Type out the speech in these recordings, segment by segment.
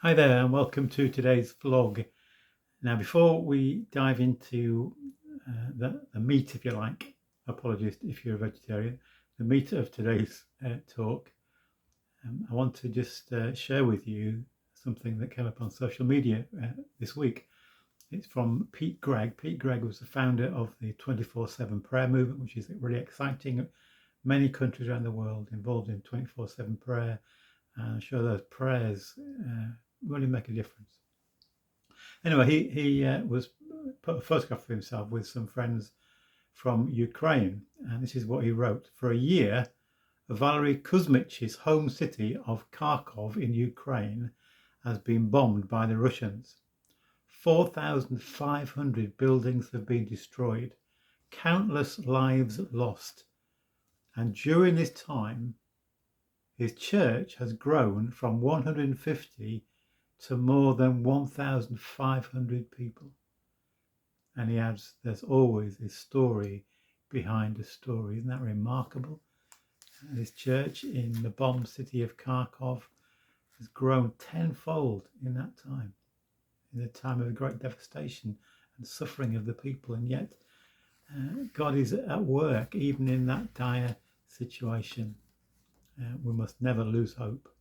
Hi there, and welcome to today's vlog. Now, before we dive into the meat, if you like, apologies if you're a vegetarian, the meat of today's talk, I want to just share with you something that came up on social media this week. It's from Pete Greig. Pete Greig was the founder of the 24/7 prayer movement, which is really exciting. Many countries around the world involved in 24/7 prayer. I'm sure those prayers really make a difference. Anyway, he was put a photograph of himself with some friends from Ukraine, and this is what he wrote. For a year, Valery Kuzmich's home city of Kharkov in Ukraine has been bombed by the Russians. 4,500 buildings have been destroyed, countless lives lost. And during this time, his church has grown from 150 to more than 1,500 people. And he adds, there's always a story behind a story. Isn't that remarkable? His church in the bombed city of Kharkov has grown tenfold in that time, in a time of great devastation and suffering of the people. And yet God is at work even in that dire situation. We must never lose hope.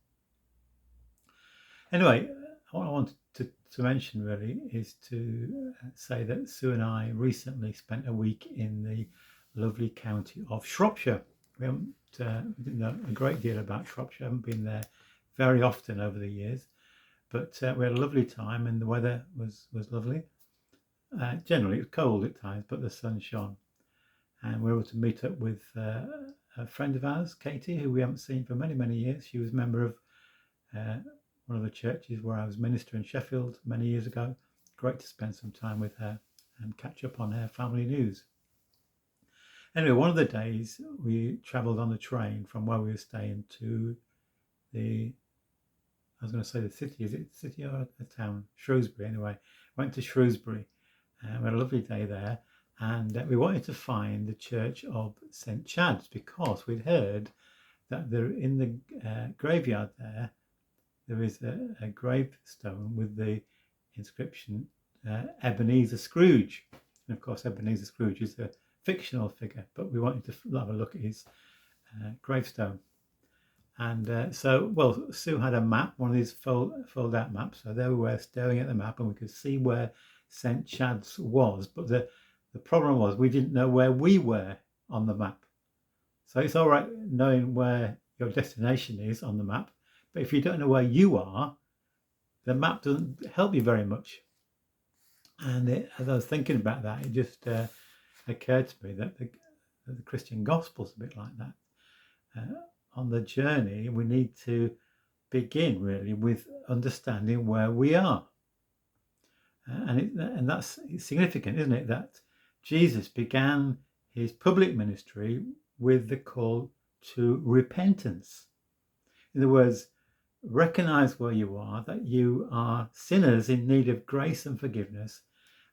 Anyway, what I wanted to mention really is to say that Sue and I recently spent a week in the lovely county of Shropshire. We didn't know a great deal about Shropshire. I haven't been there very often over the years, but we had a lovely time and the weather was lovely. Generally, it was cold at times, but the sun shone. And we were able to meet up with a friend of ours, Katie, who we haven't seen for many, many years. She was a member of one of the churches where I was minister in Sheffield many years ago. Great to spend some time with her and catch up on her family news. Anyway, one of the days we travelled on the train from where we were staying to the city. Is it a city or a town? Shrewsbury, anyway. Went to Shrewsbury. We had a lovely day there. And we wanted to find the church of St. Chad's because we'd heard that there in the graveyard there is a gravestone with the inscription Ebenezer Scrooge. And of course, Ebenezer Scrooge is a fictional figure, but we wanted to have a look at his gravestone. And Sue had a map, one of these fold out maps. So there we were staring at the map and we could see where St. Chad's was. But the problem was we didn't know where we were on the map. So it's all right knowing where your destination is on the map. But if you don't know where you are, the map doesn't help you very much. And as I was thinking about that, it just occurred to me that the Christian gospel's a bit like that. On the journey, we need to begin really with understanding where we are. And that's significant, isn't it? That Jesus began his public ministry with the call to repentance. In other words, recognize where you are, that you are sinners in need of grace and forgiveness,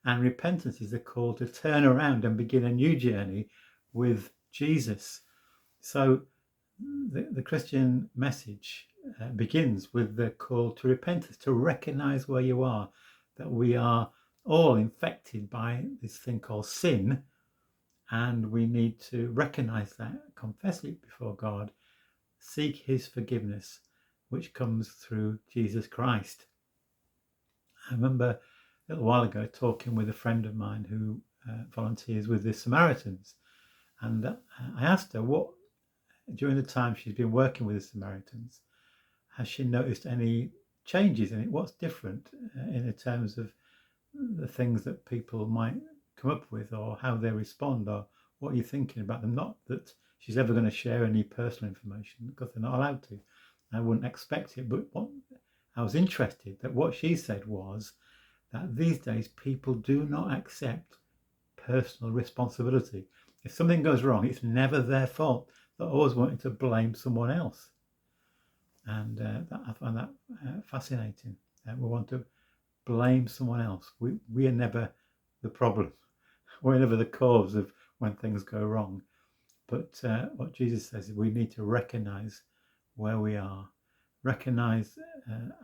and repentance is the call to turn around and begin a new journey with Jesus. So the Christian message begins with the call to repentance, to recognize where you are, that we are all infected by this thing called sin, and we need to recognize that, confess it before God, seek his forgiveness, which comes through Jesus Christ. I remember a little while ago talking with a friend of mine who volunteers with the Samaritans, and I asked her what, during the time she's been working with the Samaritans, has she noticed any changes in it? What's different in the terms of the things that people might come up with, or how they respond, or what you're thinking about them? Not that she's ever going to share any personal information because they're not allowed to. I wouldn't expect it, but what I was interested that what she said was that these days people do not accept personal responsibility. If something goes wrong, it's never their fault. They're always wanting to blame someone else. And I find that fascinating. We want to blame someone else. We are never the problem. We're never the cause of when things go wrong. But what Jesus says is we need to recognize where we are, recognize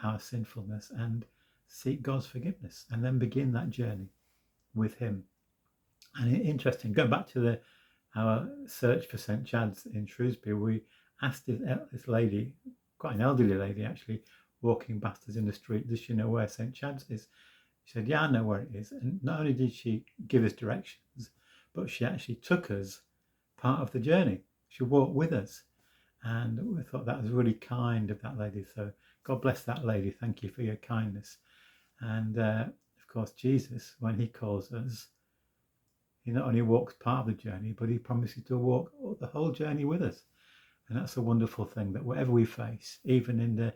our sinfulness and seek God's forgiveness, and then begin that journey with Him. And interesting, going back to our search for St. Chad's in Shrewsbury, we asked this lady, quite an elderly lady actually, walking past us in the street, does she know where St. Chad's is? She said, yeah, I know where it is. And not only did she give us directions, but she actually took us part of the journey. She walked with us. And we thought that was really kind of that lady. So God bless that lady. Thank you for your kindness. And of course, Jesus, when He calls us, He not only walks part of the journey, but He promises to walk the whole journey with us. And that's a wonderful thing, that whatever we face, even in the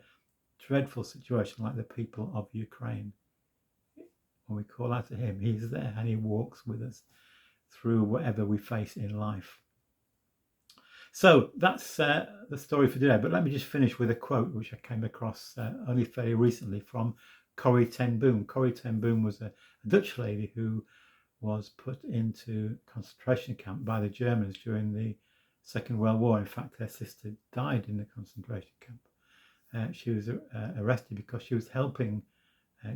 dreadful situation like the people of Ukraine, when we call out to Him, He's there and He walks with us through whatever we face in life. So that's the story for today. But let me just finish with a quote which I came across only fairly recently from Corrie ten Boom. Corrie ten Boom was a Dutch lady who was put into concentration camp by the Germans during the Second World War. In fact, her sister died in the concentration camp. She was arrested because she was helping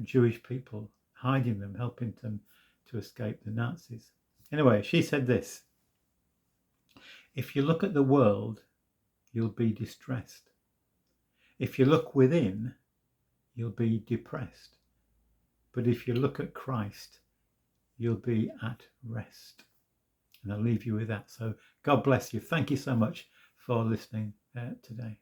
Jewish people, hiding them, helping them to escape the Nazis. Anyway, she said this: if you look at the world, you'll be distressed. If you look within, you'll be depressed. But if you look at Christ, you'll be at rest. And I'll leave you with that. So God bless you. Thank you so much for listening today.